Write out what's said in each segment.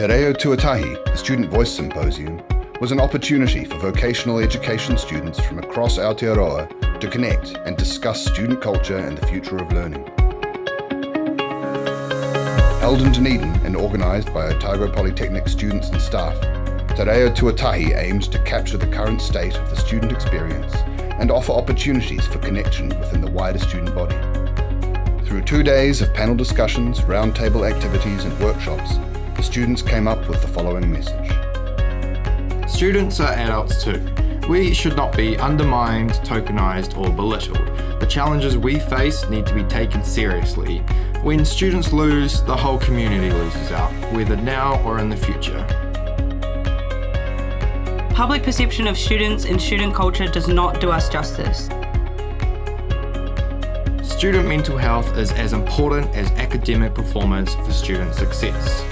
The Reo Tuatahi, the Student Voice Symposium, was an opportunity for vocational education students from across Aotearoa to connect and discuss student culture and the future of learning. Held in Dunedin and organised by Otago Polytechnic students and staff, the Reo Tuatahi aims to capture the current state of the student experience and offer opportunities for connection within the wider student body. Through 2 days of panel discussions, roundtable activities and workshops, the students came up with the following message. Students are adults too. We should not be undermined, tokenised or belittled. The challenges we face need to be taken seriously. When students lose, the whole community loses out, whether now or in the future. Public perception of students and student culture does not do us justice. Student mental health is as important as academic performance for student success.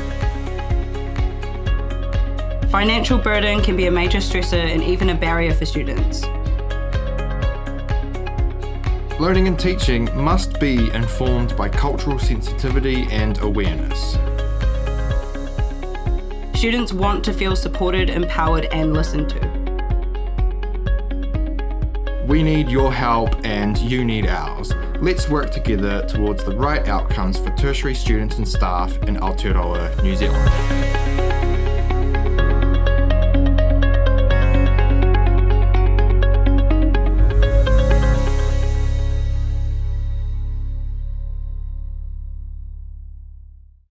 Financial burden can be a major stressor and even a barrier for students. Learning and teaching must be informed by cultural sensitivity and awareness. Students want to feel supported, empowered and listened to. We need your help and you need ours. Let's work together towards the right outcomes for tertiary students and staff in Aotearoa, New Zealand.